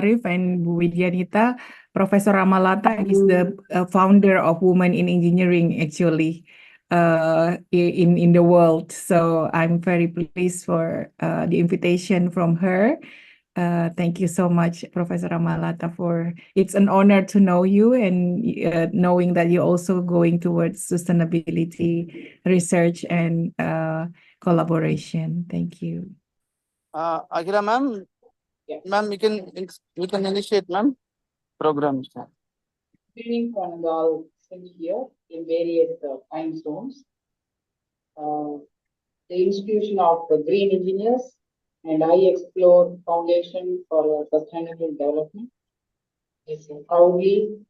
Arif and Bu Widyanita. Professor Ramalata is the founder of Women in Engineering, actually, in the world. So I'm very pleased for the invitation from her. Thank you so much, Professor Ramalata, for it's an honor to know you and knowing that you're also going towards sustainability research and collaboration. Thank you. Akhila ma'am, ma'am, we can initiate ma'am program. Evening from all here in various time zones. The Institution of Green Engineers and IGEN-iExplore Foundation for Sustainable Development is proudly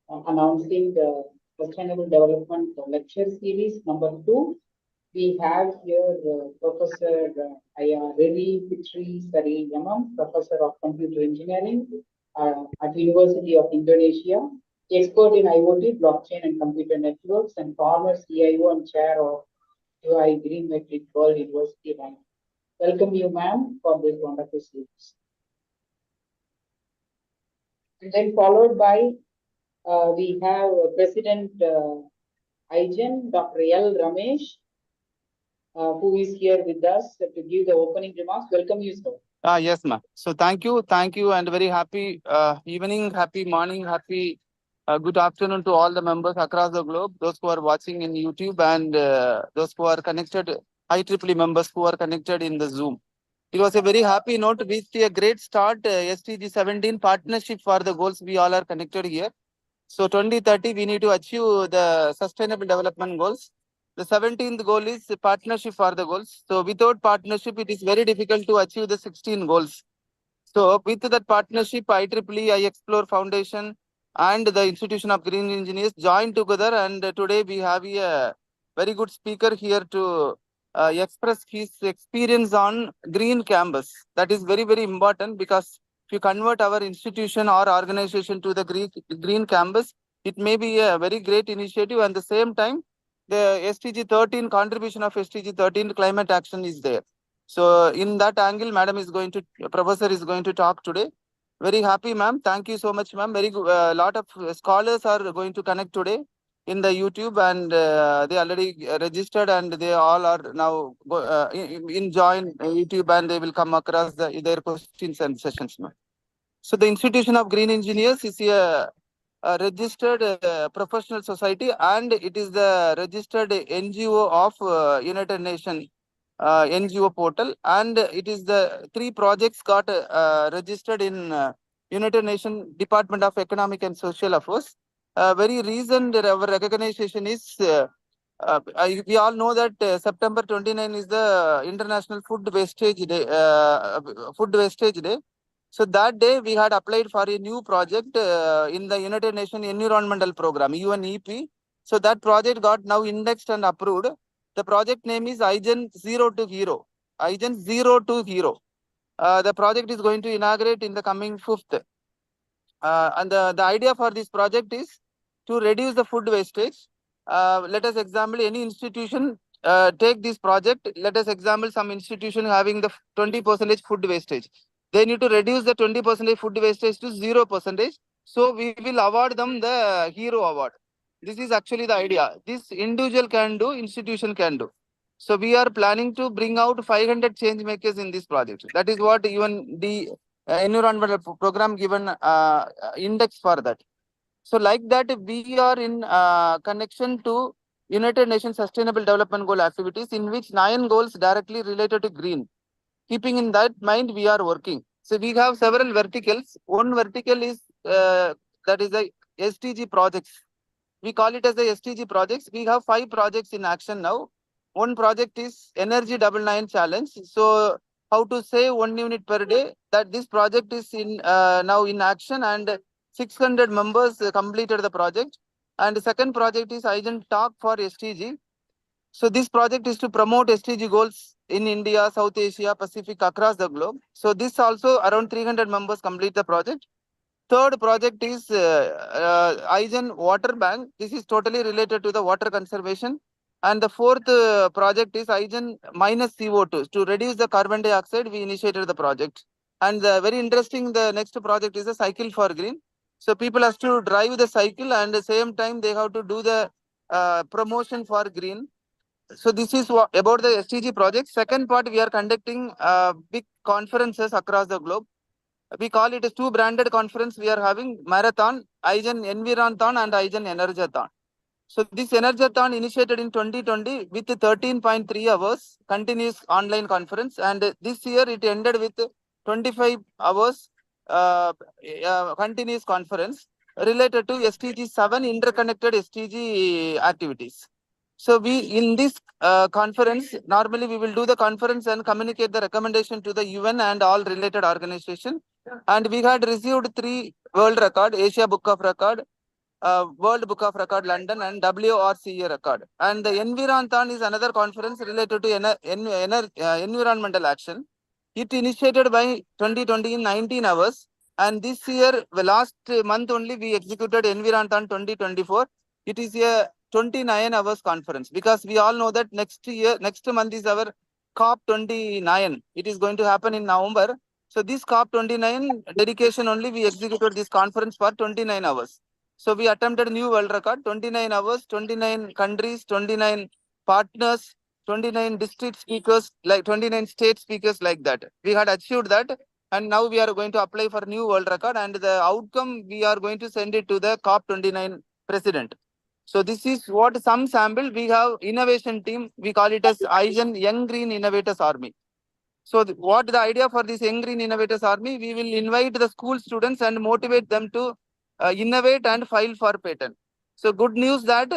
announcing the Sustainable Development Lecture Series #2. We have here Professor Riri Fitri Sari Yamam, Professor of Computer Engineering at University of Indonesia, expert in IoT, blockchain, and computer networks, and former CIO and chair of UI Green Metric World University. Welcome you, ma'am, for this wonderful series. And then followed by, we have President IGEN, Dr. L. Ramesh, who is here with us to give the opening remarks. Welcome you, sir. Yes, ma'am. So thank you, and very happy evening, happy morning, happy good afternoon to all the members across the globe, those who are watching in YouTube and those who are connected, IEEE members who are connected in the Zoom. It was a very happy note. We see a great start, SDG 17 partnership for the goals we all are connected here. So 2030, we need to achieve the sustainable development goals. The 17th goal is partnership for the goals. So without partnership, it is very difficult to achieve the 16 goals. So with that partnership, IEEE, IGEN-iExplore Foundation, and the Institution of Green Engineers joined together, and today we have a very good speaker here to express his experience on green campus. That is very, very important, because if you convert our institution or organization to the green campus, it may be a very great initiative. And at the same time, the SDG 13 contribution of SDG 13 climate action is there. So in that angle, Professor is going to talk today. Very happy, ma'am. Thank you so much, ma'am. Very good. Lot of scholars are going to connect today in the YouTube, and they already registered, and they all are now join YouTube, and they will come across their questions and sessions, ma'am. So the Institution of Green Engineers is a registered professional society, and it is the registered NGO of United Nations NGO portal, and it is the 3 projects got registered in United Nations Department of Economic and Social Affairs. Very recent, our recognition is we all know that September 29 is the International Food Wastage Day. So that day we had applied for a new project in the United Nations Environmental Program, UNEP. So that project got now indexed and approved. The project name is IGEN-0 to Hero. IGEN-0 to Hero. The project is going to inaugurate in the coming 5th. And the idea for this project is to reduce the food wastage. Let us example any institution, take this project. Let us example some institution having the 20% food wastage. They need to reduce the 20% food wastage to 0%. So we will award them the Hero Award. This is actually the idea. This individual can do, institution can do. So we are planning to bring out 500 change makers in this project. That is what even the environmental program given index for that. So like that, we are in connection to United Nations Sustainable Development Goal activities, in which 9 goals directly related to green. Keeping in that mind, we are working. So we have several verticals. One vertical is that is the SDG projects. We call it as the SDG projects. We have 5 projects in action now. One project is Energy 99 Challenge. So how to save 1 unit per day. That this project is in now in action, and 600 members completed the project. And the second project is IGEN Talk for SDG. So this project is to promote SDG goals in India, South Asia, Pacific, across the globe. So this also around 300 members complete the project. Third project is IGEN Water Bank. This is totally related to the water conservation. And the fourth project is IGEN minus CO2. To reduce the carbon dioxide, we initiated the project. And very interesting, the next project is a cycle for green. So people have to drive the cycle and at the same time they have to do the promotion for green. So this is what about the SDG project. Second part, we are conducting big conferences across the globe. We call it as two branded conference. We are having marathon, IGEN-Environthon and IGEN-Energathon. So this Energathon initiated in 2020 with 13.3 hours continuous online conference, and this year it ended with 25 hours continuous conference related to SDG 7 interconnected SDG activities. So we in this conference, normally we will do the conference and communicate the recommendation to the UN and all related organization. And we had received 3 world record, Asia Book of Record, World Book of Record London and WRCA record. And the Environthon is another conference related to environmental action. It initiated by 2020 in 19 hours. And this year, the last month only, we executed Environthon 2024. It is a 29 hours conference because we all know that next month is our COP29. It is going to happen in November. So this COP29 dedication only, we executed this conference for 29 hours. So we attempted new world record, 29 hours, 29 countries, 29 partners, 29 district speakers, like 29 state speakers like that. We had achieved that. And now we are going to apply for new world record. And the outcome, we are going to send it to the COP29 president. So this is what some sample. We have innovation team. We call it as IGEN Young Green Innovators Army. So what the idea for this Young Green Innovators Army? We will invite the school students and motivate them to innovate and file for patent. So good news that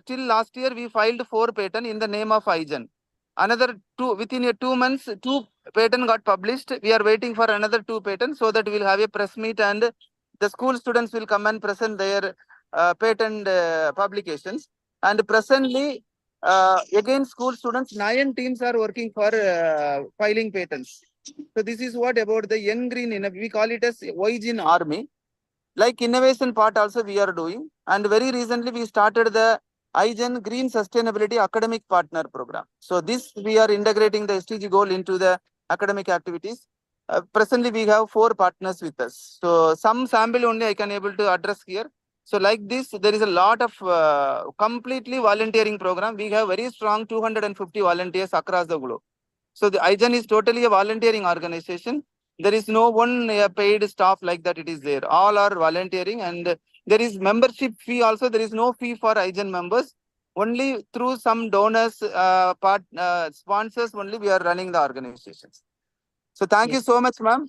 till last year we filed 4 patent in the name of IGEN. Another 2 within 2 months, 2 patent got published. We are waiting for another 2 patents so that we'll have a press meet and the school students will come and present their patent publications. And presently, again, school students, 9 teams are working for filing patents. So this is what about the Young Green, we call it as IGEN Army. Like innovation part also we are doing. And very recently we started the IGEN Green Sustainability Academic Partner Program. So this we are integrating the SDG goal into the academic activities. Presently we have 4 partners with us. So some sample only I can able to address here. So like this, there is a lot of completely volunteering program. We have very strong 250 volunteers across the globe. So the IGEN is totally a volunteering organization. There is no one paid staff like that. It is there. All are volunteering, and there is membership fee also. There is no fee for IGEN members. Only through some donors, sponsors only we are running the organizations. So thank you so much, ma'am,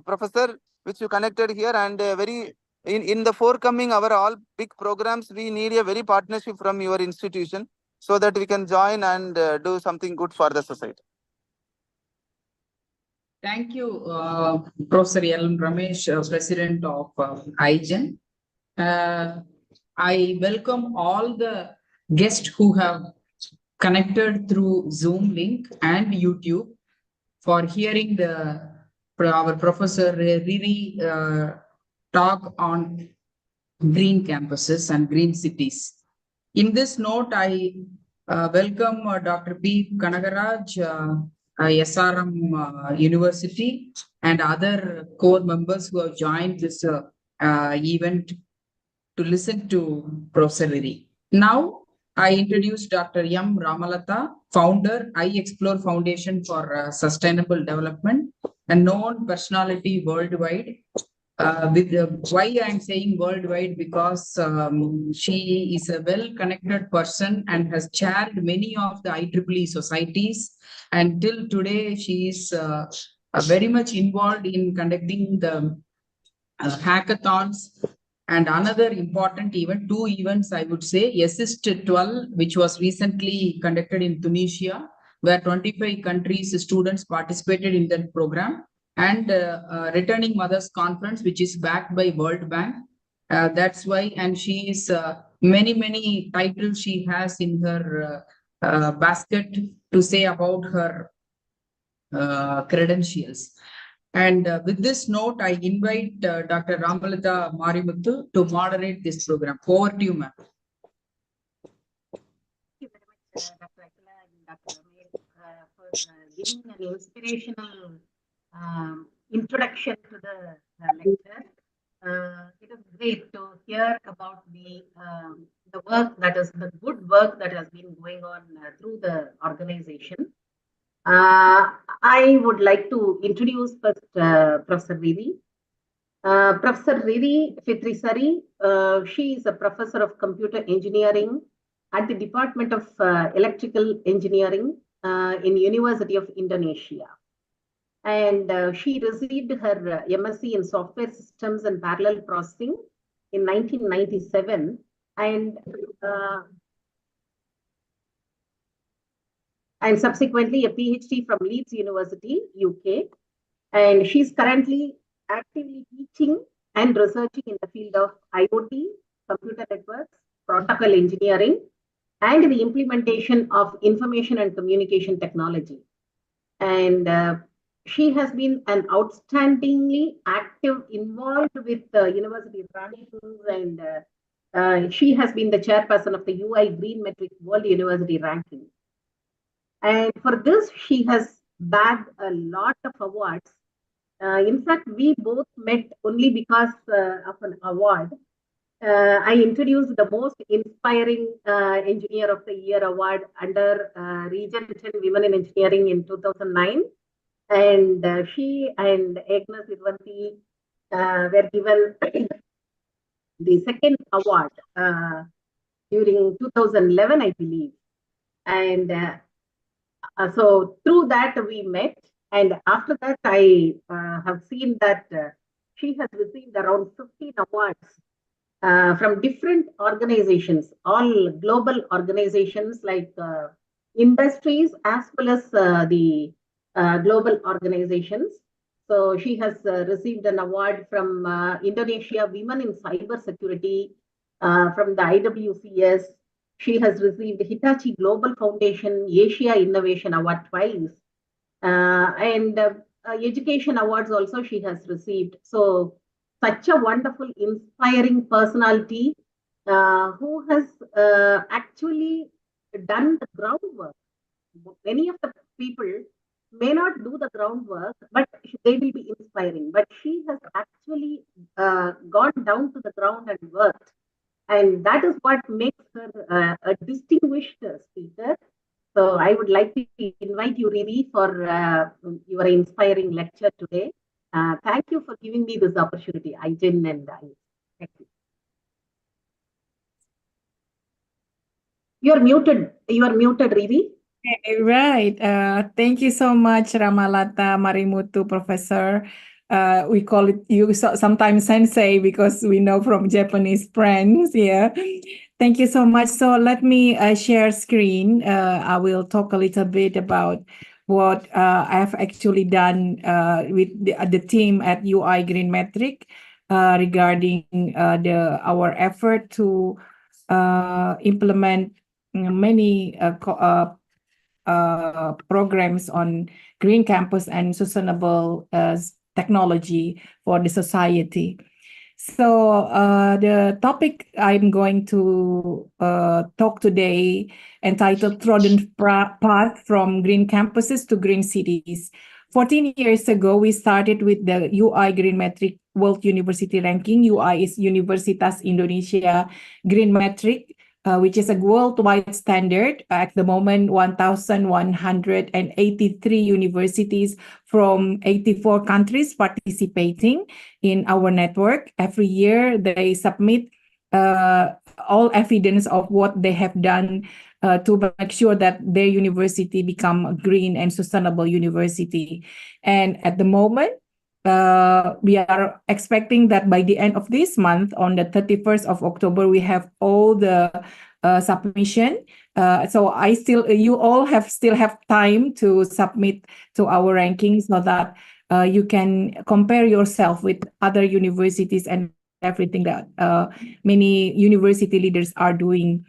Professor, which you connected here, and very in the forthcoming our all big programs, we need a very partnership from your institution so that we can join and do something good for the society. Thank you, Professor L. Ramesh, President of IGEN. I welcome all the guests who have connected through Zoom link and YouTube for hearing our Professor Riri talk on green campuses and green cities. In this note, I welcome Dr. P. Kanagaraj, SRM University, and other core members who have joined this event to listen to Professor Riri. Now, I introduce Dr. M. Ramalata, founder, IGEN-iExplore Foundation for Sustainable Development, a known personality worldwide. Why I'm saying worldwide, because she is a well-connected person and has chaired many of the IEEE societies. And till today, she is very much involved in conducting the hackathons. And another important event, 2 events, I would say, Assist 12, which was recently conducted in Tunisia, where 25 countries students participated in that program, and Returning Mothers Conference, which is backed by World Bank. That's why, and she is many titles she has in her basket to say about her credentials. And with this note, I invite Dr. Ramalata Marimuthu to moderate this program. Over to you, ma'am. Thank you very much, Dr. Akila and Dr. Ramesh, for giving an inspirational introduction to the lecture. It is great to hear about the work that is the good work that has been going on through the organization. I would like to introduce first Professor Riri. Professor Riri Fitrisari, she is a professor of computer engineering at the Department of Electrical Engineering in University of Indonesia. And she received her MSc in Software Systems and Parallel Processing in 1997, and subsequently a PhD from Leeds University, UK. And she's currently actively teaching and researching in the field of IoT, computer networks, protocol engineering, and the implementation of information and communication technology. And she has been an outstandingly active, involved with university rankings, and she has been the chairperson of the UI Green Metric World University Ranking. And for this, she has bagged a lot of awards. In fact, we both met only because of an award. I introduced the most inspiring engineer of the year award under Region 10 Women in Engineering in 2009. And she and Agnes Irvanti were given the second award during 2011, I believe. And so through that we met. And after that, I have seen that she has received around 15 awards from different organizations, all global organizations like industries as well as the global organizations. So she has received an award from Indonesia Women in Cybersecurity, from the IWCS. She has received Hitachi Global Foundation Asia Innovation Award twice. And education awards also she has received. So such a wonderful, inspiring personality who has actually done the groundwork. Many of the people may not do the groundwork, but they will be inspiring. But she has actually gone down to the ground and worked. And that is what makes her a distinguished speaker. So I would like to invite you, Riri, for your inspiring lecture today. Thank you for giving me this opportunity, IGEN and I. Thank you. You're muted, Riri. Right. Thank you so much, Ramalata Marimutu, Professor. We call it you sometimes sensei because we know from Japanese friends. Yeah. Thank you so much. So let me share screen. I will talk a little bit about what I have actually done with the team at UI Green Metric regarding our effort to implement many programs on green campus and sustainable technology for the society. So the topic I'm going to talk today entitled Trodden Path from Green Campuses to Green Cities. 14 years ago, we started with the UI Green Metric World University Ranking. UI is Universitas Indonesia Green Metric, which is a worldwide standard. At the moment, 1,183 universities from 84 countries participating in our network. Every year, they submit all evidence of what they have done to make sure that their university become a green and sustainable university. And at the moment, we are expecting that by the end of this month, on the 31st of October, we have all the submission. So you all still have time to submit to our ranking so that you can compare yourself with other universities and everything that many university leaders are doing.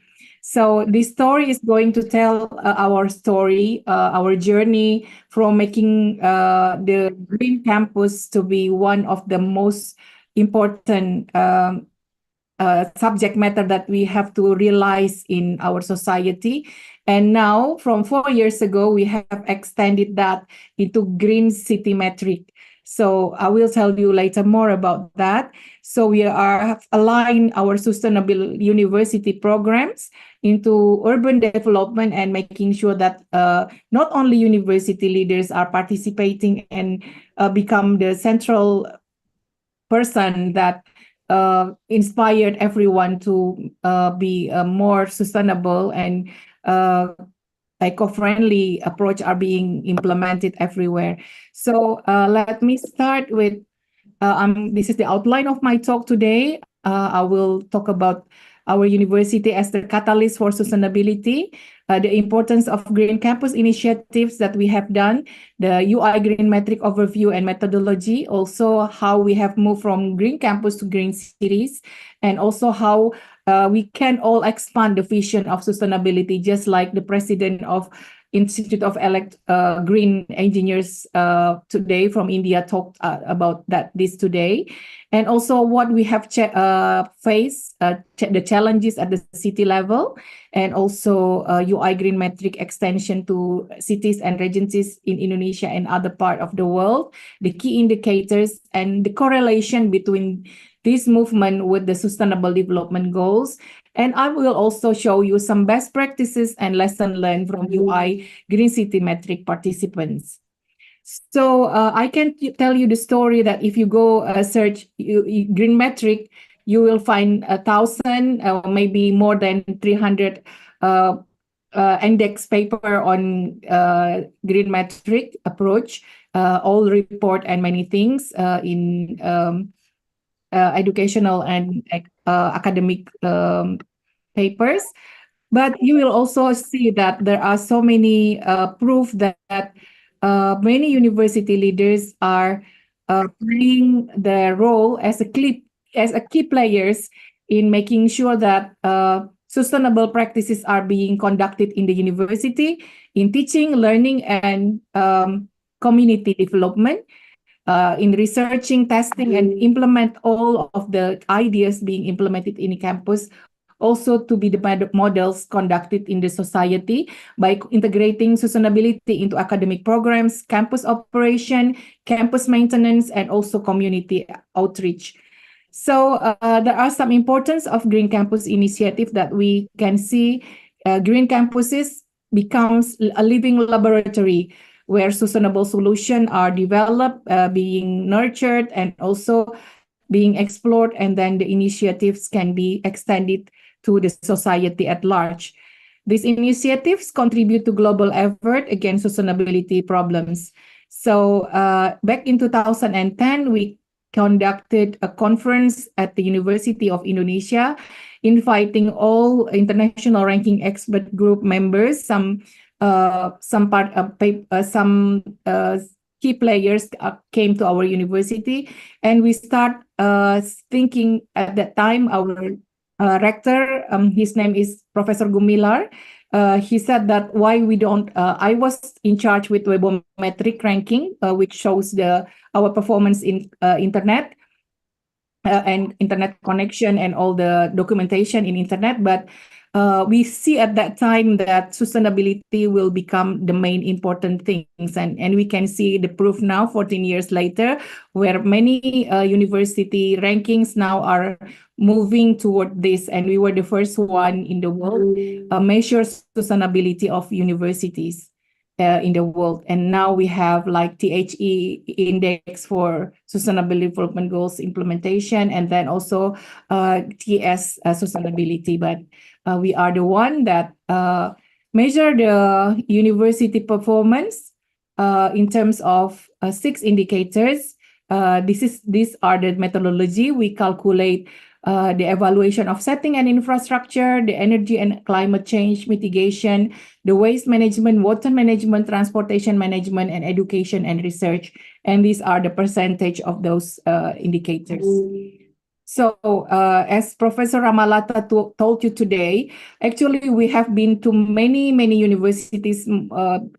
So this story is going to tell our story, our journey from making the green campus to be one of the most important subject matter that we have to realize in our society. And now, from 4 years ago, we have extended that into Green City Metric. So I will tell you later more about that. So we have aligned our sustainable university programs into urban development and making sure that not only university leaders are participating and become the central person that inspired everyone to be more sustainable and eco-friendly approach are being implemented everywhere. So let me start with this is the outline of my talk today. I will talk about our university as the catalyst for sustainability, the importance of green campus initiatives that we have done, the UI green metric overview and methodology, also how we have moved from green campus to green cities, and also how we can all expand the vision of sustainability, just like the president of Institute of Green Engineers today from India talked about this today, and also what we have faced, the challenges at the city level, and also UI Green Metric extension to cities and regencies in Indonesia and other part of the world, the key indicators and the correlation between this movement with the Sustainable Development Goals. And I will also show you some best practices and lesson learned from UI Green City Metric participants. So I can tell you the story that if you go search Green Metric, you will find 1,000 or maybe more than 300 index paper on Green Metric approach, all report and many things in educational and academic papers. But you will also see that there are so many proof that many university leaders are playing their role as a key players in making sure that sustainable practices are being conducted in the university, in teaching, learning, and community development. In researching, testing, and implement all of the ideas being implemented in campus, also to be the models conducted in the society by integrating sustainability into academic programs, campus operation, campus maintenance, and also community outreach. So there are some importance of Green Campus initiative that we can see. Green campuses becomes a living laboratory where sustainable solutions are developed, being nurtured, and also being explored, and then the initiatives can be extended to the society at large. These initiatives contribute to global effort against sustainability problems. So back in 2010, we conducted a conference at the University of Indonesia, inviting all international ranking expert group members, some key players came to our university, and we start thinking at that time. Our rector, his name is Professor Gumilar. He said that why we don't. I was in charge with Webometric ranking, which shows our performance in internet. And internet connection and all the documentation in internet, but we see at that time that sustainability will become the main important things, and we can see the proof now 14 years later, where many university rankings now are moving toward this, and we were the first one in the world measure sustainability of universities in the world. And now we have like THE index for Sustainable Development Goals implementation, and then also TS sustainability. But we are the one that measure the university performance in terms of 6 indicators. These are the methodology. We calculate the evaluation of setting and infrastructure, the energy and climate change mitigation, the waste management, water management, transportation management, and education and research. And these are the percentage of those indicators. So as Professor Ramalata told you today, actually we have been to many universities in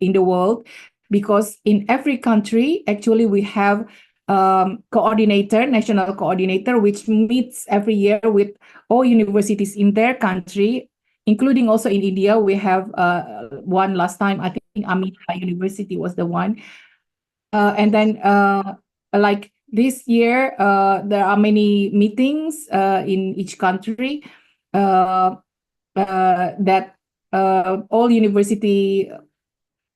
the world, because in every country, actually we have national coordinator, which meets every year with all universities in their country, including also in India. We have one last time, I think Amita University was the one. And then like this year, there are many meetings in each country that all university,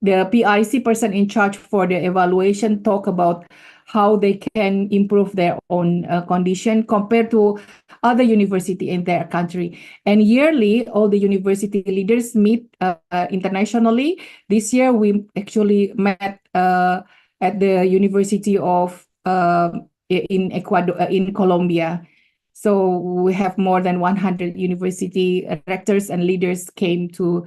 the PIC person in charge for the evaluation talk about how they can improve their own condition compared to other university in their country. And yearly, all the university leaders meet internationally. This year, we actually met at the University of in Ecuador, in Colombia. So we have more than 100 university rectors and leaders came to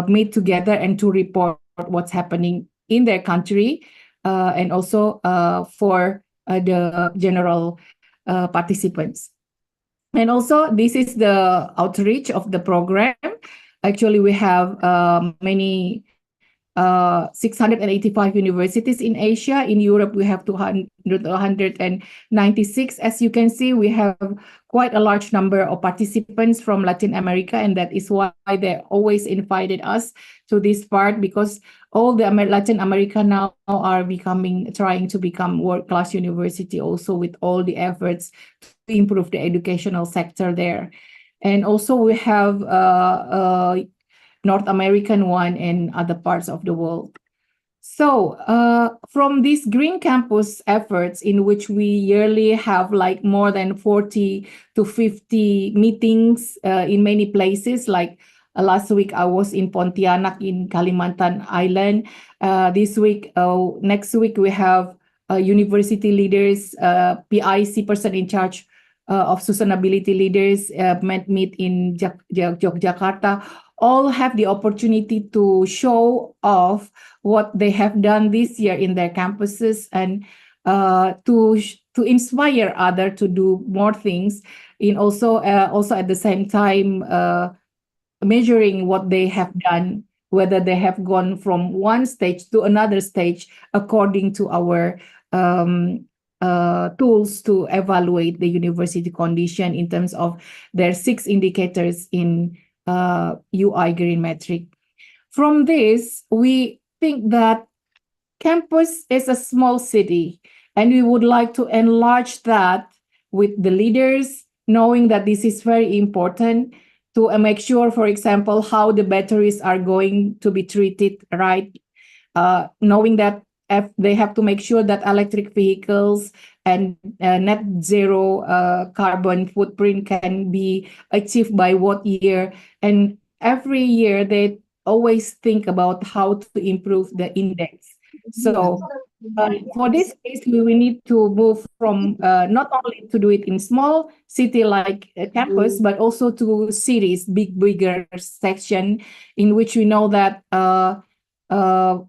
meet together and to report what's happening in their country, and also for the general participants. And also, this is the outreach of the program. Actually, we have many 685 universities in Asia. In Europe, we have 296. As you can see, we have quite a large number of participants from Latin America, and that is why they always invited us to this part, because all the Latin America now are trying to become world-class university, also with all the efforts to improve the educational sector there. And also we have North American one and other parts of the world. So from these Green Campus efforts, in which we yearly have like more than 40 to 50 meetings in many places, like last week I was in Pontianak in Kalimantan Island. Next week we have university leaders, PIC person in charge of sustainability leaders meet in Yogyakarta. All have the opportunity to show off what they have done this year in their campuses, and to inspire others to do more things. In also at the same time measuring what they have done, whether they have gone from one stage to another stage according to our tools to evaluate the university condition in terms of their 6 indicators in UI Green metric. From this, we think that campus is a small city, and we would like to enlarge that with the leaders, knowing that this is very important to make sure, for example, how the batteries are going to be treated, right? Knowing that they have to make sure that electric vehicles and net zero carbon footprint can be achieved by what year. And every year they always think about how to improve the index. So for this case, we need to move from not only to do it in small city like campus, but also to cities, bigger section, in which we know that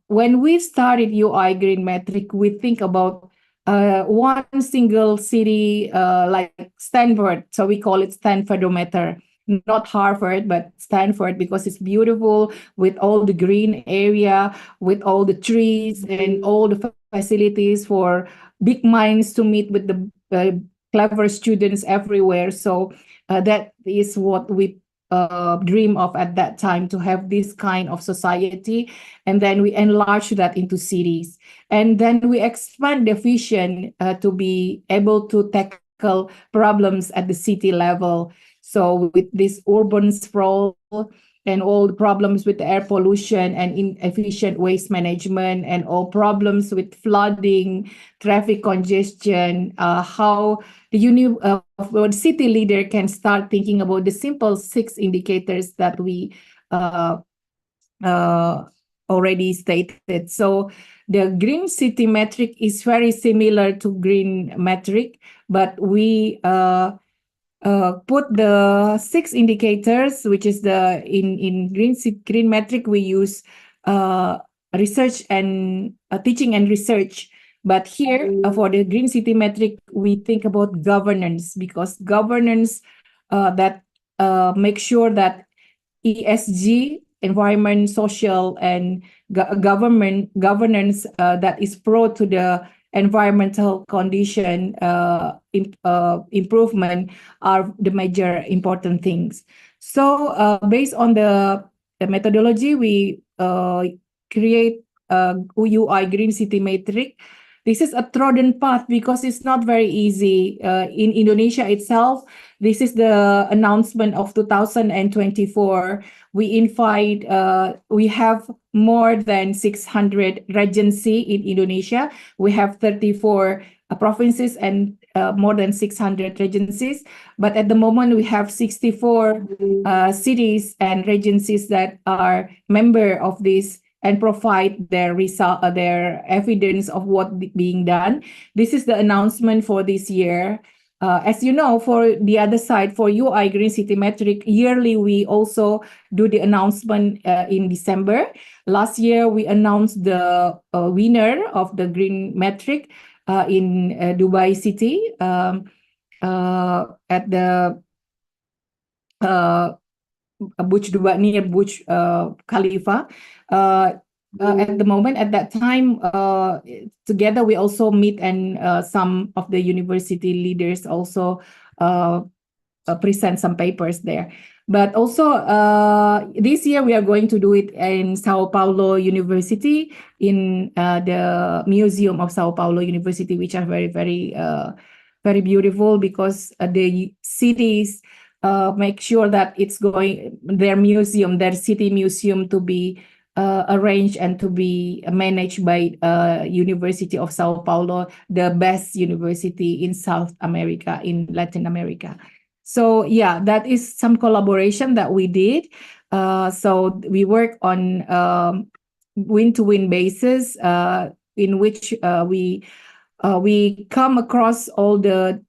when we started UI Green Metric, we think about one single city like Stanford. So we call it Stanfordometer, not Harvard, but Stanford, because it's beautiful with all the green area, with all the trees and all the facilities for big minds to meet with the clever students everywhere. So that is what we dream of at that time, to have this kind of society. And then we enlarge that into cities. And then we expand the vision to be able to tackle problems at the city level. So with this urban sprawl and all the problems with the air pollution and inefficient waste management and all problems with flooding, traffic congestion, how the city leader can start thinking about the simple 6 indicators that we already stated. So the green city metric is very similar to green metric, but we put the 6 indicators, which is the in green metric we use research and teaching and research. But here for the green city metric, we think about governance, because governance that make sure that ESG, environment, social, and governance that is pro to the environmental condition improvement are the major important things. So based on the methodology, we create UI Green City Metric this is a trodden path because it's not very easy. In Indonesia itself, this is the announcement of 2024. We have more than 600 regency in Indonesia. We have 34 provinces and more than 600 regencies. But at the moment, we have 64 cities and regencies that are member of this and provide their result, their evidence of what being done. This is the announcement for this year. As you know, for the other side, for UI Green City Metric, yearly we also do the announcement in December. Last year, we announced the winner of the Green Metric in Dubai City at the Burj Dubai, near Burj Khalifa. At the moment, at that time, together we also meet and some of the university leaders also present some papers there. But also this year we are going to do it in Sao Paulo University, in the Museum of Sao Paulo University, which are very, very beautiful because the cities make sure that it's going, their museum, their city museum, to be arranged and to be managed by University of Sao Paulo, the best university in South America, in Latin America. So yeah, that is some collaboration that we did. So we work on win-to-win basis, in which we come across all the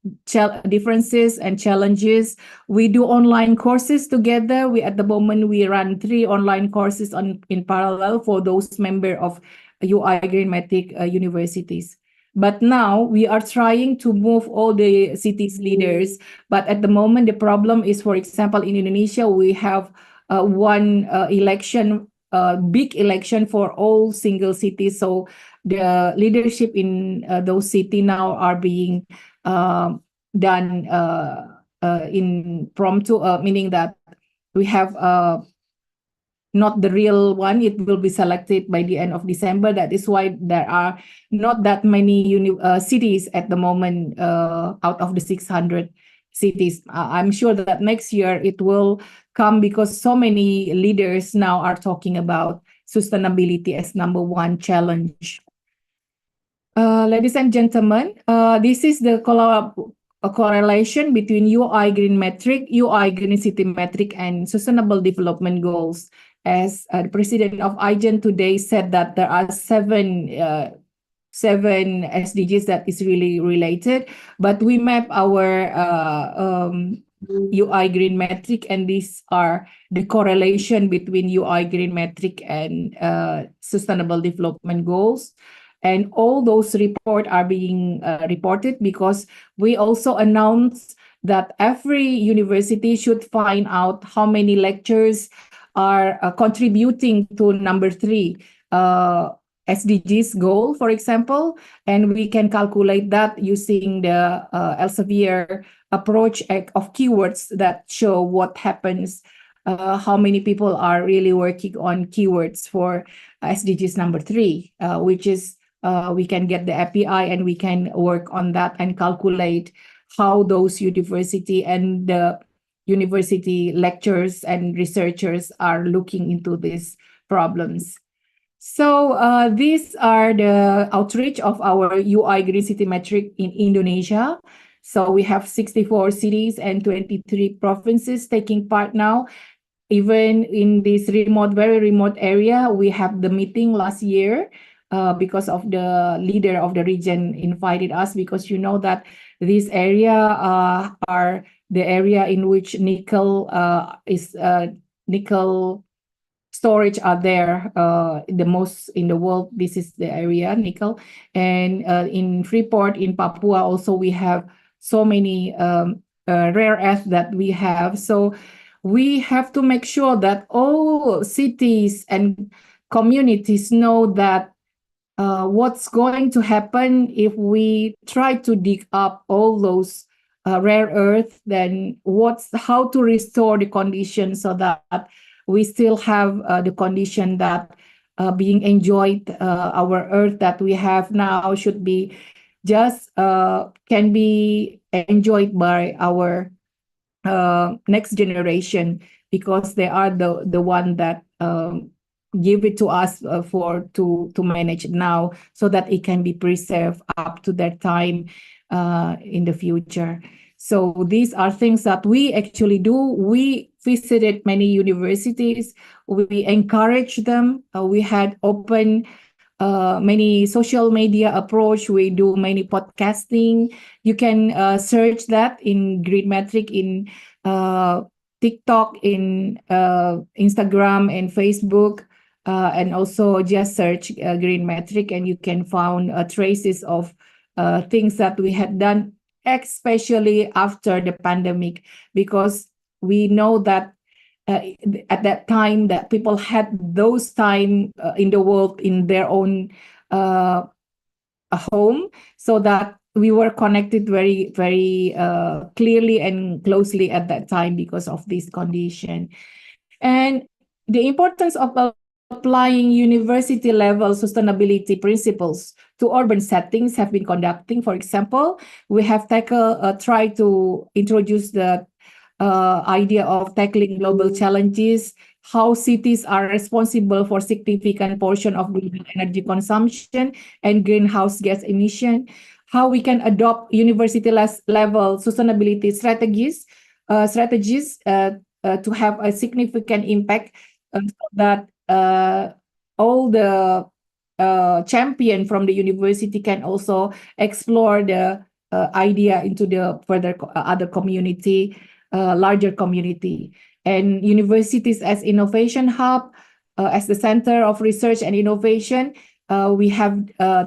differences and challenges. We do online courses together. At the moment, we run 3 online courses in parallel for those members of UI Green Metric universities. But now we are trying to move all the cities leaders. But at the moment, the problem is, for example, in Indonesia, we have one election, big election for all single cities. So the leadership in those cities now are being done impromptu, meaning that we have not the real one. It will be selected by the end of December. That is why there are not that many cities at the moment out of the 600 cities. I'm sure that next year it will come because so many leaders now are talking about sustainability as #1 challenge. Ladies and gentlemen, this is the correlation between UI Green Metric, UI Green City Metric, and Sustainable Development Goals. As the president of IGEN today said that there are seven SDGs that is really related, but we map our UI Green Metric, and these are the correlation between UI Green Metric and Sustainable Development Goals. And all those reports are being reported because we also announced that every university should find out how many lectures are contributing to #3 SDGs goal, for example, and we can calculate that using the Elsevier approach of keywords that show what happens, how many people are really working on keywords for SDGs #3, which is we can get the API and we can work on that and calculate how those university and the university lecturers and researchers are looking into these problems. So these are the outreach of our UI Green City Metric in Indonesia. So we have 64 cities and 23 provinces taking part now. Even in this very remote area, we have the meeting last year because of the leader of the region invited us, because you know that this area are the area in which nickel storage are there, the most in the world. This is the area, nickel. And in Freeport, in Papua, also we have so many rare earths that we have. So we have to make sure that all cities and communities know that what's going to happen if we try to dig up all those rare earth, then how to restore the condition so that we still have the condition that being enjoyed. Our earth that we have now should be just can be enjoyed by our next generation, because they are the one that give it to us for to manage it now, so that it can be preserved up to that time in the future. So these are things that we actually do. We visited many universities. We encourage them. We had open many social media approach. We do many podcasting. You can search that in Green Metric in TikTok, in Instagram and Facebook, and also just search Green Metric, and you can find traces of things that we had done, especially after the pandemic, because we know that at that time that people had those time in the world in their own home, so that we were connected very, very clearly and closely at that time because of this condition. And the importance of applying university level sustainability principles to urban settings have been conducting. For example, we have tried to introduce the idea of tackling global challenges, how cities are responsible for significant portion of global energy consumption and greenhouse gas emission, how we can adopt university level sustainability strategies to have a significant impact, so that all the champion from the university can also explore the idea into the further other community, larger community. And universities as innovation hub, as the center of research and innovation, we have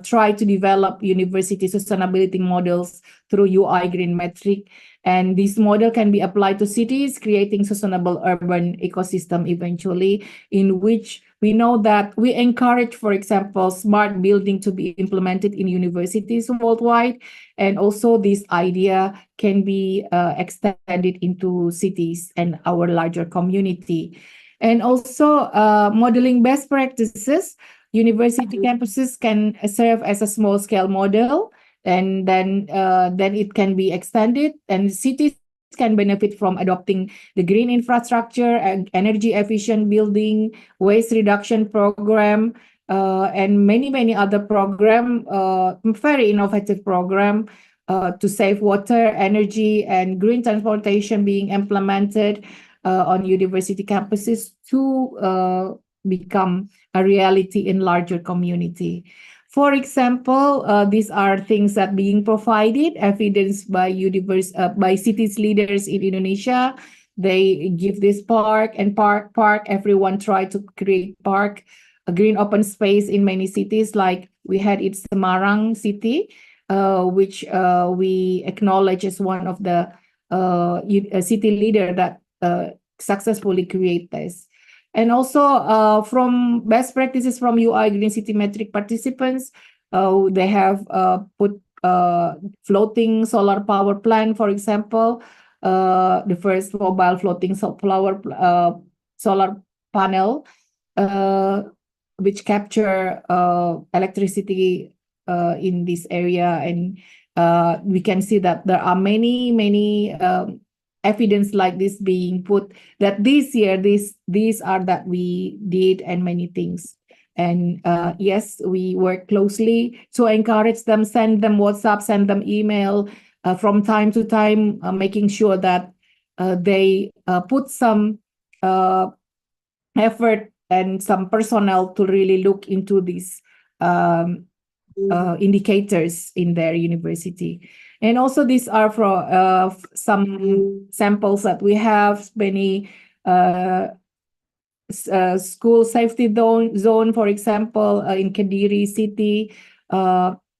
tried to develop university sustainability models through UI Green Metric. And this model can be applied to cities, creating sustainable urban ecosystem eventually, in which we know that we encourage, for example, smart building to be implemented in universities worldwide. And also this idea can be extended into cities and our larger community. And also modeling best practices. University campuses can serve as a small scale model, and then it can be extended, and cities can benefit from adopting the green infrastructure and energy efficient building, waste reduction program, and many other program, very innovative program to save water, energy, and green transportation being implemented on university campuses to become a reality in larger community. For example, these are things that being provided, evidence by by cities leaders in Indonesia. They give this park and park. Everyone try to create park, a green open space in many cities. Like we had it Semarang city, which we acknowledge as one of the city leader that successfully create this. And also from best practices from UI Green City Metric participants, they have put floating solar power plant, for example, the first mobile floating solar panel, which capture electricity in this area. And we can see that there are many evidence like this being put, that this year these are that we did, and many things. And yes, we work closely to encourage them, send them WhatsApp, send them email from time to time, making sure that they put some effort and some personnel to really look into these indicators in their university. And also these are for some samples that we have, many school safety zone, for example, in Kediri city,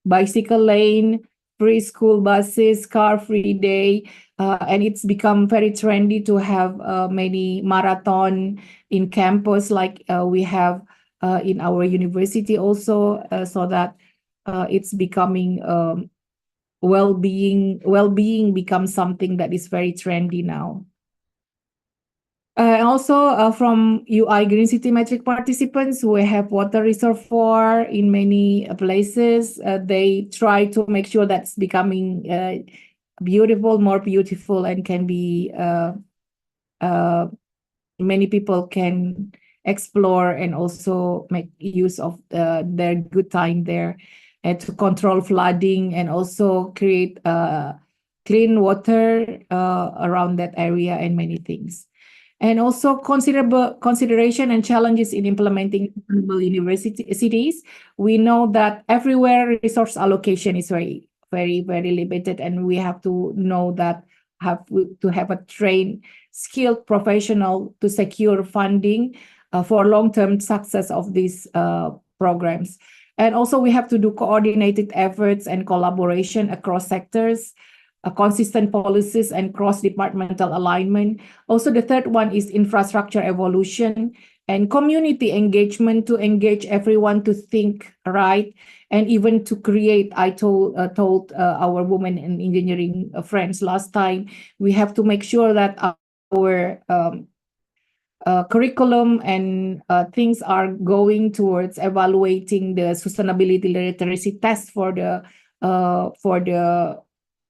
bicycle lane, free school buses, car-free day, and it's become very trendy to have many marathon in campus, like we have in our university also, so that it's becoming well-being becomes something that is very trendy now. Also from UI Green City Metric participants, we have water reservoir in many places. They try to make sure that's becoming beautiful, more beautiful, and can be many people can explore and also make use of their good time there, and to control flooding and also create clean water around that area and many things. And also considerable consideration and challenges in implementing sustainable cities. We know that everywhere resource allocation is very, very, very limited, and we have to know that to have a trained, skilled professional to secure funding for long-term success of these programs. And also we have to do coordinated efforts and collaboration across sectors, consistent policies and cross-departmental alignment. Also, the third one is infrastructure evolution and community engagement, to engage everyone to think right, and even to create. I told our women in engineering friends last time, we have to make sure that our curriculum and things are going towards evaluating the sustainability literacy test for the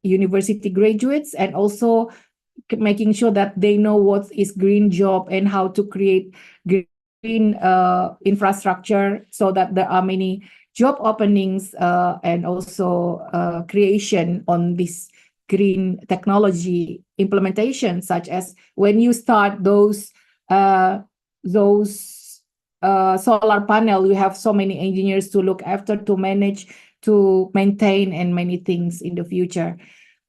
university graduates, and also making sure that they know what is green job and how to create green infrastructure, so that there are many job openings and also creation on this green technology implementation, such as when you start those solar panel, we have so many engineers to look after, to manage, to maintain, and many things in the future.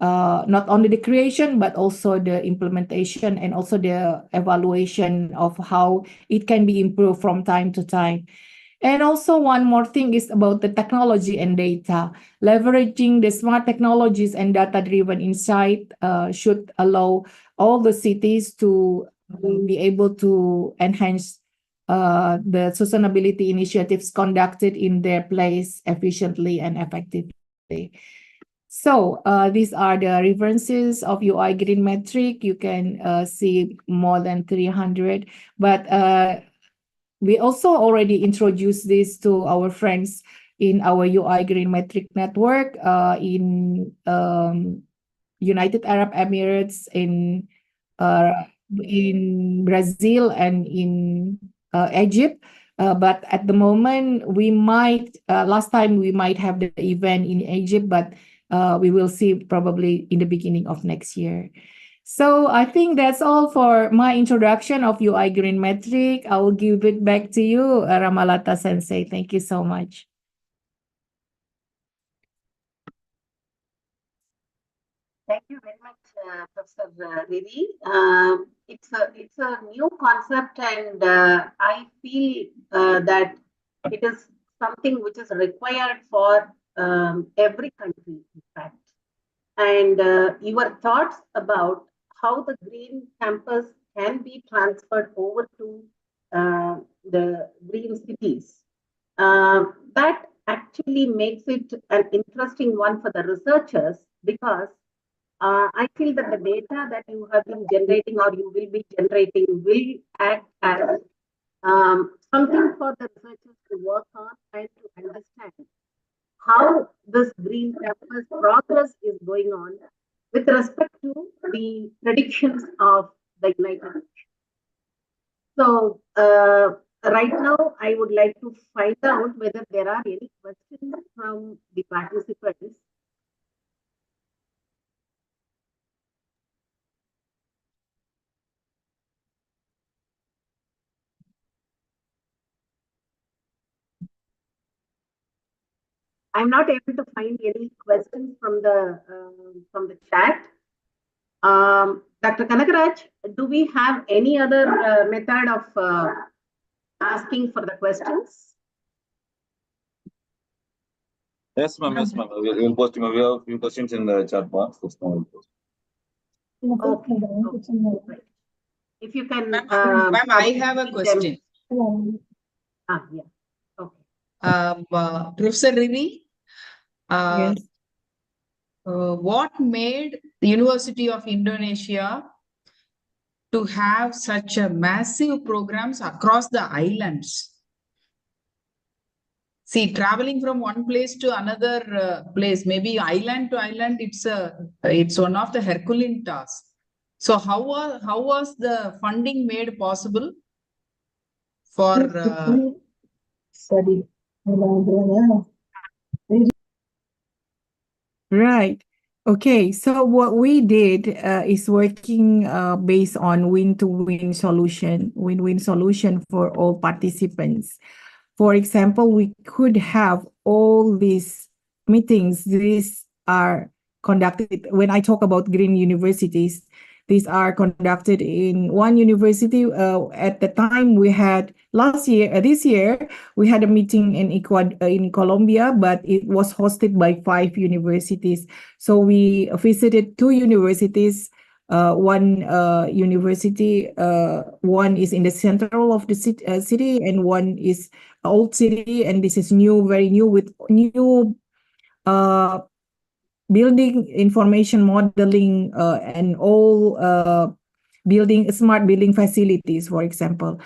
Not only the creation, but also the implementation and also the evaluation of how it can be improved from time to time. And also one more thing is about the technology and data. Leveraging the smart technologies and data-driven insight should allow all the cities to be able to enhance the sustainability initiatives conducted in their place efficiently and effectively. So these are the references of UI Green Metric. You can see more than 300, but we also already introduced this to our friends in our UI Green Metric network in United Arab Emirates, in Brazil, and in Egypt. But at the moment, we might, last time we might have the event in Egypt, but we will see probably in the beginning of next year. So I think that's all for my introduction of UI Green Metric. I will give it back to you, Ramalata Sensei. Thank you so much. Thank you very much, Professor Riri. It's a new concept, and I feel that it is something which is required for every country, in fact. And your thoughts about how the green campus can be transferred over to the green cities, that actually makes it an interesting one for the researchers, because I feel that the data that you have been generating or you will be generating will act as something for the researchers to work on and to understand how this green campus progress is going on with respect to the predictions of the United Nations. So right now, I would like to find out whether there are any questions from the participants. I'm not able to find any questions from the chat. Dr. Kanagaraj, do we have any other method of asking for the questions? Yes, ma'am. Yes, ma'am. We'll post. We have a few questions in the chat box. Okay. Right. If you can, Ma'am, I have a question. Yeah. Okay. Professor Riri, Yes. what made the University of Indonesia to have such a massive programs across the islands. See, traveling from one place to another place, maybe island to island, it's one of the Herculean tasks. So how was the funding made possible for Sorry. Right. Okay. So what we did is working based on win-to-win solution, win-win solution for all participants. For example, we could have all these meetings. These are conducted, when I talk about green universities, these are conducted in one university. At the time we had this year, we had a meeting in in Colombia, but it was hosted by 5 universities. So we visited 2 universities. One university, one is in the central of the city, and one is old city, and this is new, very new, with new uh, building information modeling and all building smart building facilities, for example.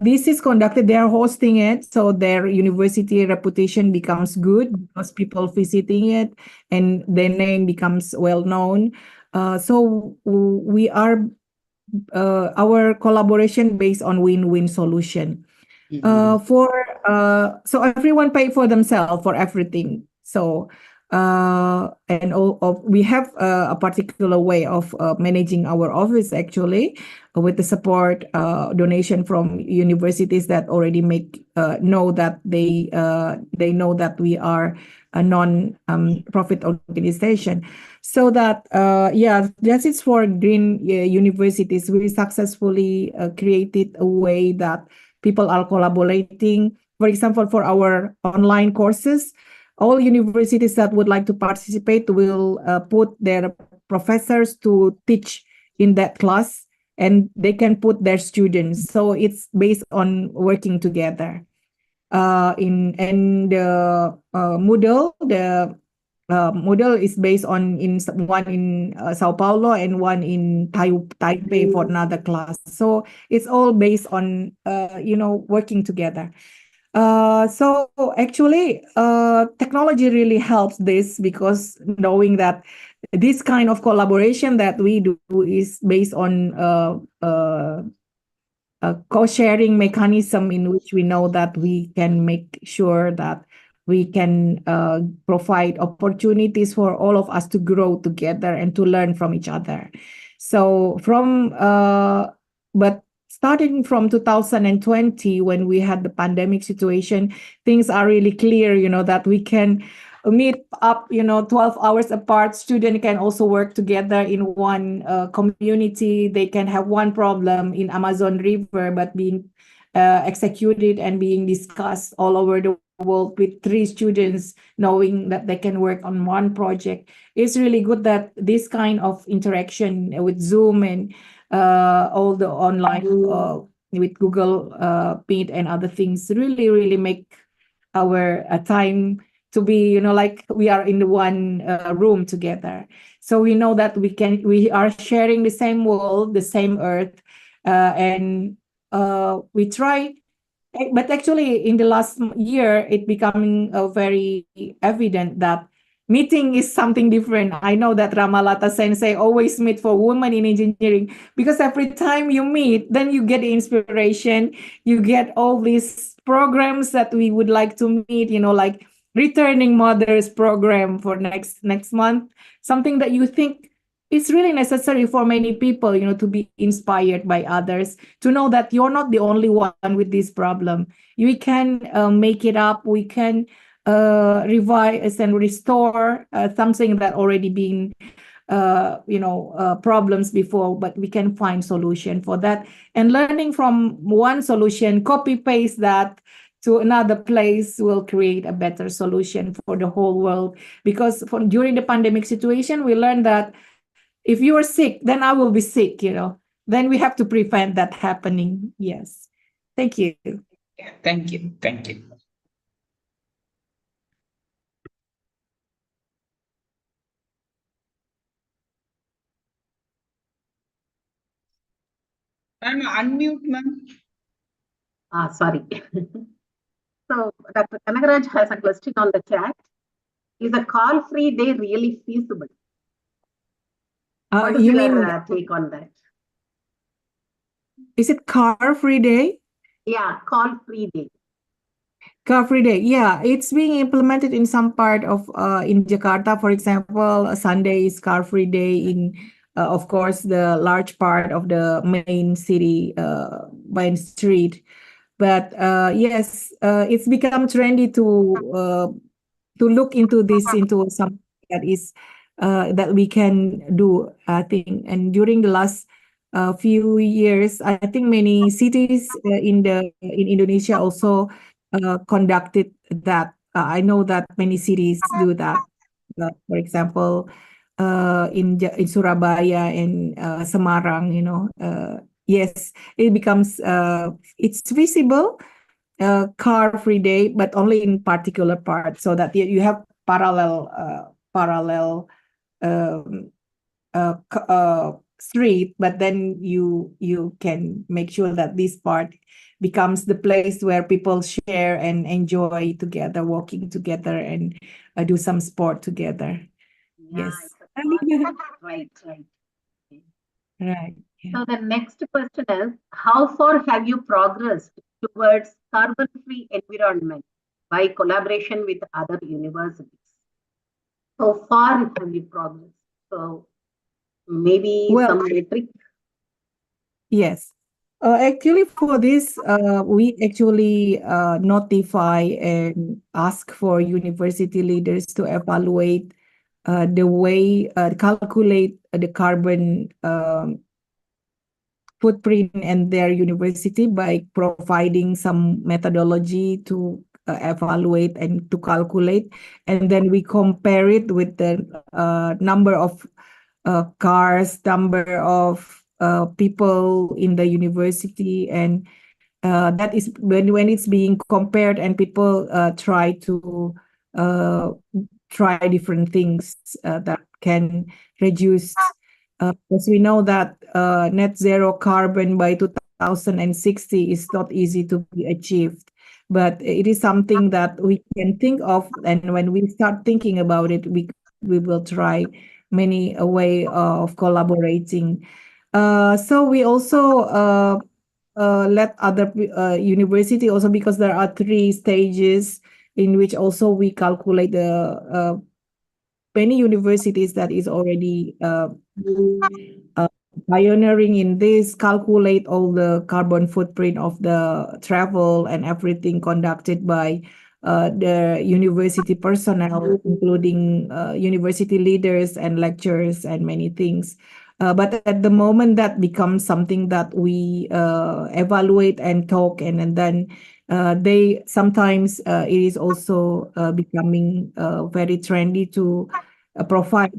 This is conducted, they are hosting it, so their university reputation becomes good because people visiting it and their name becomes well known. So we are our collaboration based on win-win solution. So everyone pay for themselves for everything. So and all of we have a particular way of managing our office, actually, with the support donation from universities that already make know that they know that we are a non profit organization. So that yeah, that is for green universities. We successfully created a way that people are collaborating. For example, for our online courses, all universities that would like to participate will put their professors to teach in that class, and they can put their students. So it's based on working together. In and Moodle, the Moodle is based on one in Sao Paulo and one in Taipei for another class. So it's all based on working together. So actually, technology really helps this, because knowing that this kind of collaboration that we do is based on a co-sharing mechanism, in which we know that we can make sure that we can provide opportunities for all of us to grow together and to learn from each other. So but starting from 2020, when we had the pandemic situation, things are really clear, that we can meet up, 12 hours apart. Students can also work together in one community. They can have one problem in Amazon River, but being executed and being discussed all over the world with 3 students, knowing that they can work on one project. It's really good that this kind of interaction with Zoom and all the online with Google Meet and other things really, really make our time to be, like we are in the one room together. So we know that we are sharing the same world, the same earth, and we try. But actually, in the last year, it becoming very evident that meeting is something different. I know that Ramalata Sensei always meet for women in engineering, because every time you meet, then you get inspiration, you get all these programs that we would like to meet, like returning mothers program for next month, something that you think it's really necessary for many people, to be inspired by others, to know that you're not the only one with this problem. We can make it up. We can revise and restore something that already been problems before, but we can find solution for that. And learning from one solution, copy paste that to another place will create a better solution for the whole world. Because during the pandemic situation, we learned that if you are sick, then I will be sick, then we have to prevent that happening. Yes. Thank you. Thank you. Thank you. Ma'am, unmute, ma'am. Sorry. So Dr. Kanagaraj has a question on the chat. Is a call-free day really feasible? What is You your mean, take on that? is it car-free day? Yeah, call-free day. Car-free day, yeah, it's being implemented in some part of in Jakarta, for example. Sunday is car-free day in, of course, the large part of the main city, main street. But yes, it's become trendy to look into this into something that is that we can do, I think. And during the last few years, I think many cities in Indonesia also conducted that. I know that many cities do that. For example, in Surabaya and Semarang, yes, it becomes it's visible, car-free day, but only in particular parts, so that you have parallel um, street, but then you can make sure that this part becomes the place where people share and enjoy together, walking together, and do some sport together. Yeah, Yes. right, right. Right. Yeah. So the next question is, how far have you progressed towards carbon-free environment by collaboration with other universities? How far have you progressed? So maybe Well, some metric. yes. Actually, for this, we actually notify and ask for university leaders to evaluate the way calculate the carbon footprint and their university by providing some methodology to evaluate and to calculate, and then we compare it with the number of cars, number of people in the university, and that is when it's being compared and people uh, try different things that can reduce, because we know that net zero carbon by 2060 is not easy to be achieved, but it is something that we can think of, and when we start thinking about it, we will try many a way of collaborating. So we also let other university also, because there are 3 stages in which also we calculate the many universities that is already uh, pioneering in this, calculate all the carbon footprint of the travel and everything conducted by the university personnel, including university leaders and lecturers and many things. But at the moment, that becomes something that we evaluate and talk, and then they sometimes it is also becoming very trendy to provide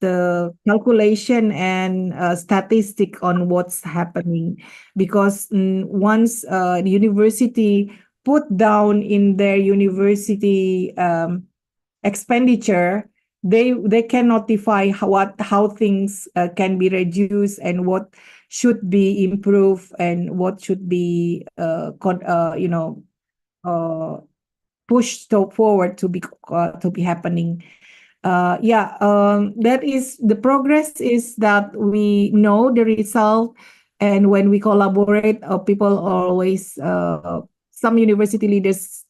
the calculation and statistic on what's happening, because once the university put down in their university expenditure, they can notify how things can be reduced and what should be improved and what should be uh, pushed forward to be happening. Yeah, that is the progress, is that we know the result, and when we collaborate, people always some university leaders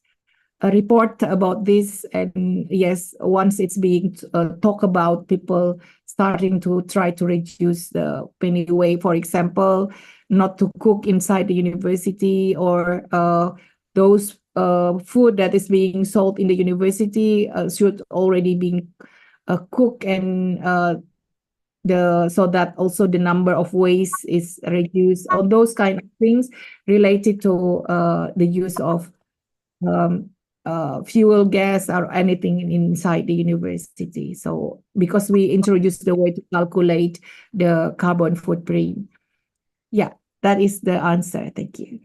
report about this, and yes, once it's being talked about, people starting to try to reduce the penny way, for example, not to cook inside the university, or those food that is being sold in the university should already be cooked, and the so that also the number of waste is reduced, all those kind of things related to the use of um, fuel, gas, or anything inside the university. So because we introduced the way to calculate the carbon footprint. Yeah, that is the answer. Thank you.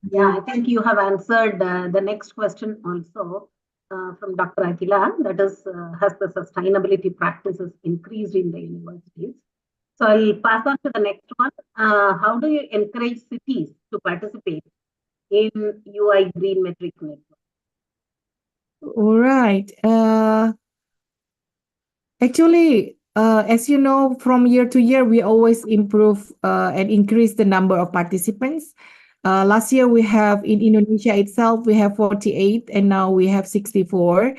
Yeah, I think you have answered the next question also from Dr. Akila, that is, has the sustainability practices increased in the universities? So I'll pass on to the next one. How do you encourage cities to participate in UI Green Metric Network? All right. Actually, as you know, from year to year, we always improve and increase the number of participants. Last year, we have in Indonesia itself, we have 48, and now we have 64,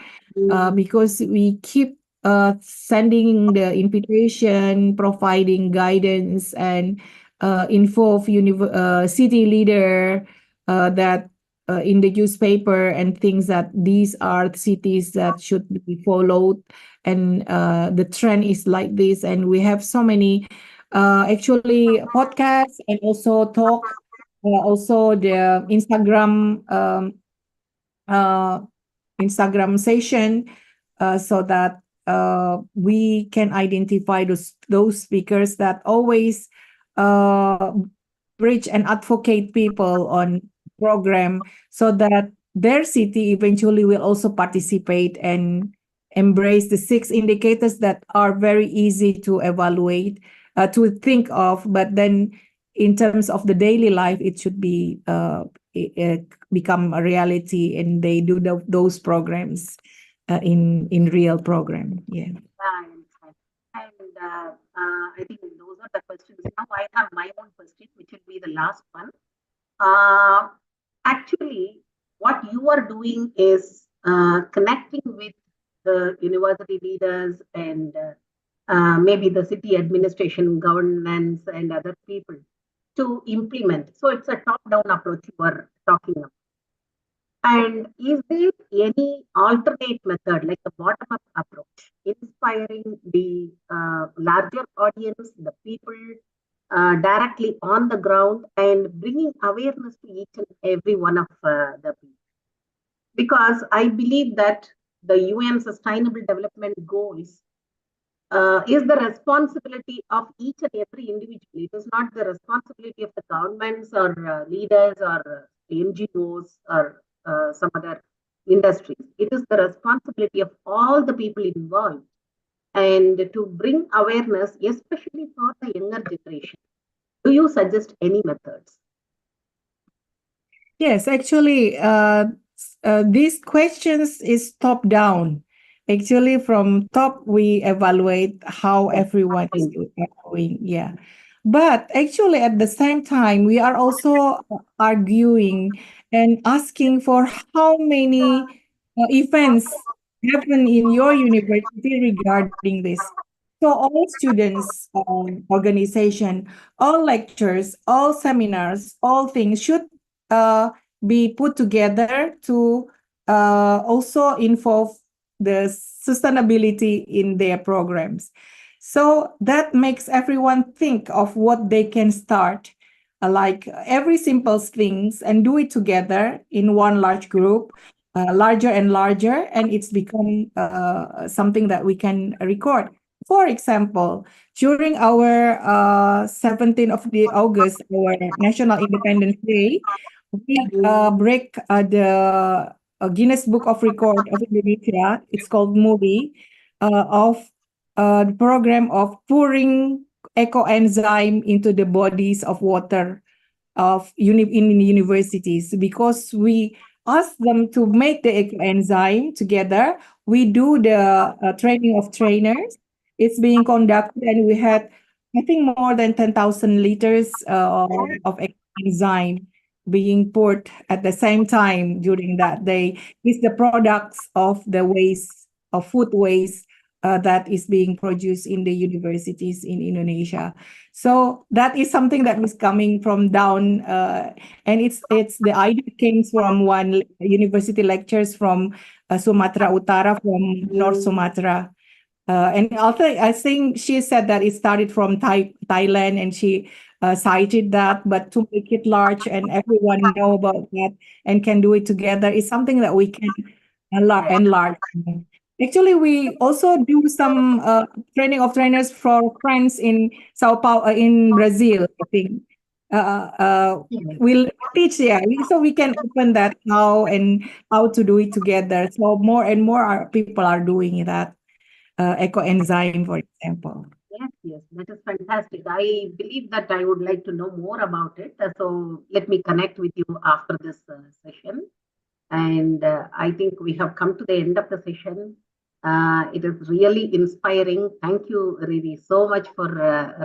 because we keep sending the invitation, providing guidance, and involve city leader that in the newspaper and things that these are cities that should be followed, and the trend is like this, and we have so many actually podcasts and also talk, also the uh, Instagram session, so that we can identify those speakers that always uh, reach and advocate people on program, so that their city eventually will also participate and embrace the 6 indicators that are very easy to evaluate, to think of, but then in terms of the daily life, it should be become a reality, and they do those programs in real program. Yeah. And I think those are the questions. Now I have my own question, which will be the last one. Actually, what you are doing is connecting with the university leaders and maybe the city administration, governance, and other people to implement. So it's a top-down approach you are talking about. And is there any alternate method, like a bottom-up approach, inspiring the larger audience, the people directly on the ground, and bringing awareness to each and every one of the people? Because I believe that the UN Sustainable Development Goals is the responsibility of each and every individual. It is not the responsibility of the governments or leaders or NGOs or some other industries. It is the responsibility of all the people involved, and to bring awareness, especially for the younger generation. Do you suggest any methods? Yes, actually, these questions is top down. Actually, from top, we evaluate how everyone is doing. Yeah. But actually, at the same time, we are also arguing and asking for how many events happen in your university regarding this. So all students, organization, all lectures, all seminars, all things should uh, be put together to also involve the sustainability in their programs. So that makes everyone think of what they can start, like every simple things, and do it together in one large group, larger and larger, and it's become something that we can record. For example, during our 17th of the August, our National Independence Day, we break the Guinness Book of Record of Indonesia. It's called movie of the program of pouring ecoenzyme into the bodies of water in universities, because we ask them to make the ecoenzyme together. We do the training of trainers. It's being conducted, and we had, I think, more than 10,000 liters of enzyme being poured at the same time during that day. It's the products of the waste, of food waste, that is being produced in the universities in Indonesia. So that is something that is coming from down, and it's the idea came from one university lectures from Sumatra Utara, from North Sumatra. And also, I think she said that it started from Thailand, and she cited that. But to make it large and everyone know about that and can do it together is something that we can enlarge. Actually, we also do some training of trainers for friends in Sao Paulo, in Brazil, I think. We'll teach, yeah, so we can open that now and how to do it together. So more and more people are doing that. Ecoenzyme, for example. Yes, yes, that is fantastic. I believe that I would like to know more about it. So let me connect with you after this session. And I think we have come to the end of the session. It is really inspiring. Thank you, Riri, so much for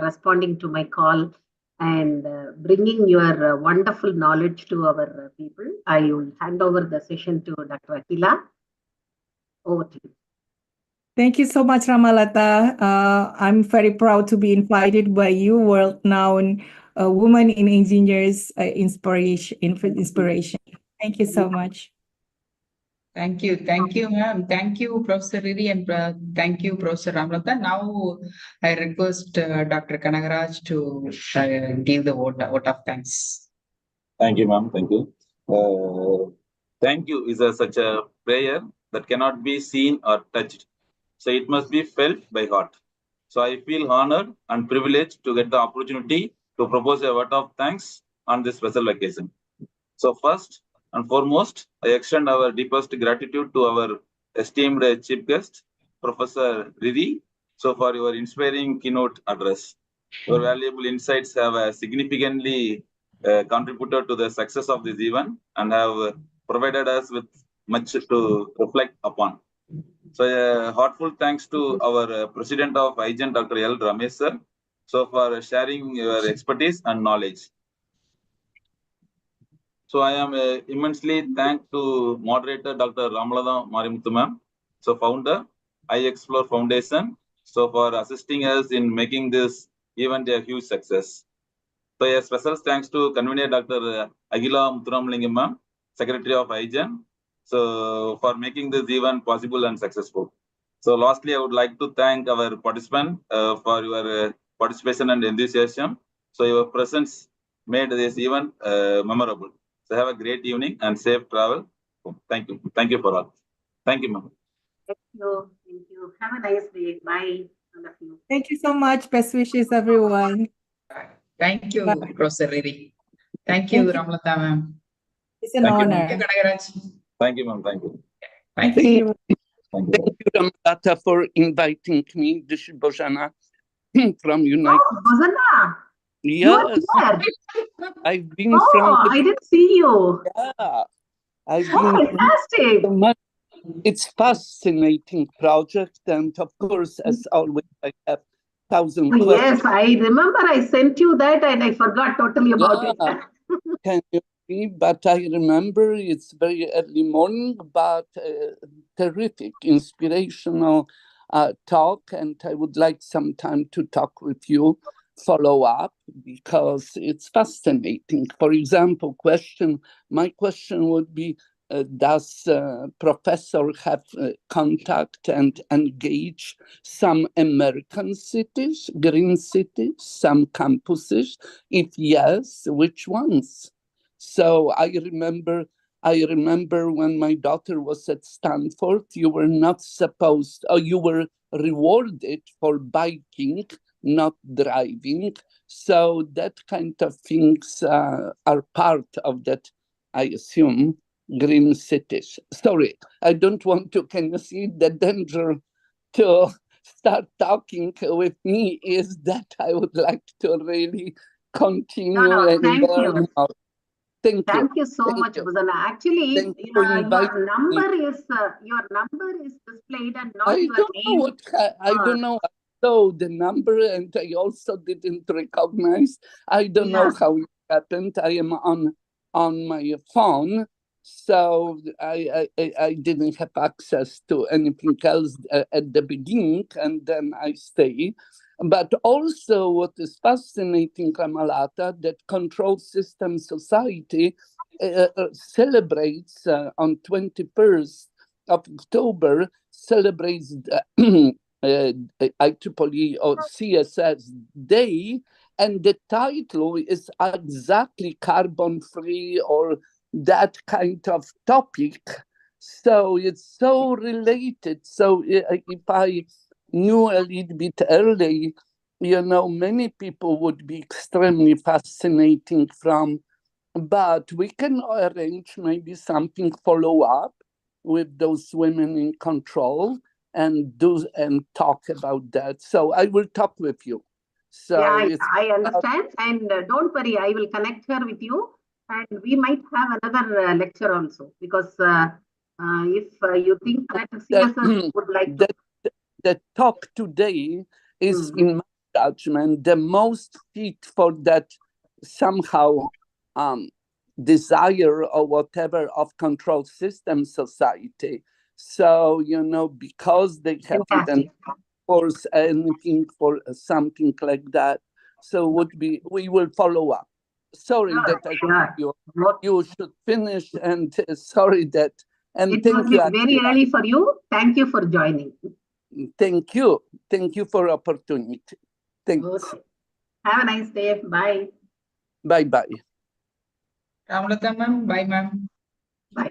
responding to my call and bringing your wonderful knowledge to our people. I will hand over the session to Dr. Akila. Over to you. Thank you so much, Ramalata. I'm very proud to be invited by you, world-renowned woman in engineers inspiration. Thank you so much. Thank you, ma'am. Thank you, Professor Riri, and thank you, Professor Ramlata. Now, I request Dr. Kanagaraj to give the vote of thanks. Thank you, ma'am. Thank you. Thank you is such a prayer that cannot be seen or touched. So it must be felt by heart. So I feel honored and privileged to get the opportunity to propose a word of thanks on this special occasion. So first and foremost, I extend our deepest gratitude to our esteemed chief guest, Professor Riri, so for your inspiring keynote address. Your valuable insights have significantly contributed to the success of this event and have provided us with much to reflect upon. So a heartfelt thanks to our President of IGEN, Dr. L. Ramesh sir, so for sharing your expertise and knowledge. So I am immensely thanked to moderator Dr. Ramalada Marimuthu ma'am, so founder, IGEN-iExplore Foundation, so for assisting us in making this event a huge success. So a special thanks to convener Dr. Agila Muthuramlingam ma'am, Secretary of IGEN, so for making this event possible and successful. So lastly, I would like to thank our participant for your participation and enthusiasm. So your presence made this event memorable. So have a great evening and safe travel. Thank you. Thank you for all. Thank you, ma'am. Thank you. Thank you. Have a nice day. Bye. All of you. Thank you so much. Best wishes, everyone. Thank you, Bye. Professor Riri. Thank you, Ramlata ma'am. It's an Thank you, honor. Thank you, Kanagaraj. Thank you, ma'am. Thank you. Thank you. Thank you. Thank you, Ramalata, for inviting me. This is Bojana from United. Oh, Bozana, you are Yes, here. I've been Oh, from the. I didn't see you. Yeah, I've Oh, been fantastic. so much. It's fascinating project, and of course, as always, I have 1,000 questions. Yes, I remember I sent you that and I forgot totally about it. Yeah, can you see? But I remember it's very early morning, but terrific, inspirational talk, and I would like some time to talk with you, follow up, because it's fascinating. For example, my question would be, does professor have contact and engage some American cities, green cities, some campuses? If yes, which ones? So I remember when my daughter was at Stanford, you were not supposed, or you were rewarded for biking, not driving. So that kind of things are part of that, I assume, green cities. Sorry, I don't want to, can you see the danger to start talking with me is that I would like to really continue No, and thank learn you. more. Thank you. Thank you so Thank much, you. Buzana. Actually, Thank you for your inviting me. number is displayed and not I your don't know name. I don't know. I saw the number and I also didn't recognize. I don't know how it happened. I am on my phone, so I didn't have access to anything else at the beginning, and then I stay. But also, what is fascinating, Kamalata, that Control System Society celebrates on 21st of October, celebrates IEEE or CSS Day, and the title is exactly carbon free or that kind of topic. So it's so related. So if I knew a little bit early, many people would be extremely fascinating from, but we can arrange maybe something follow up with those women in control. and do and talk about that. So I will talk with you. So Yeah, it's I understand. And don't worry, I will connect her with you. And we might have another lecture also, because if you think that CSS would like to. The talk today is, Mhm. in my judgment, the most fit for that somehow desire or whatever of control system society. So, because they haven't Fantastic. forced anything for something like that, so we will follow up. Sorry Sure, that I sure. you should finish, and sorry that, and It thank must you, be very Akira. early for you. Thank you for joining. Thank you for opportunity. Thanks. Okay. Have a nice day. Bye. Bye bye. Ramalata ma'am, bye ma'am. Bye.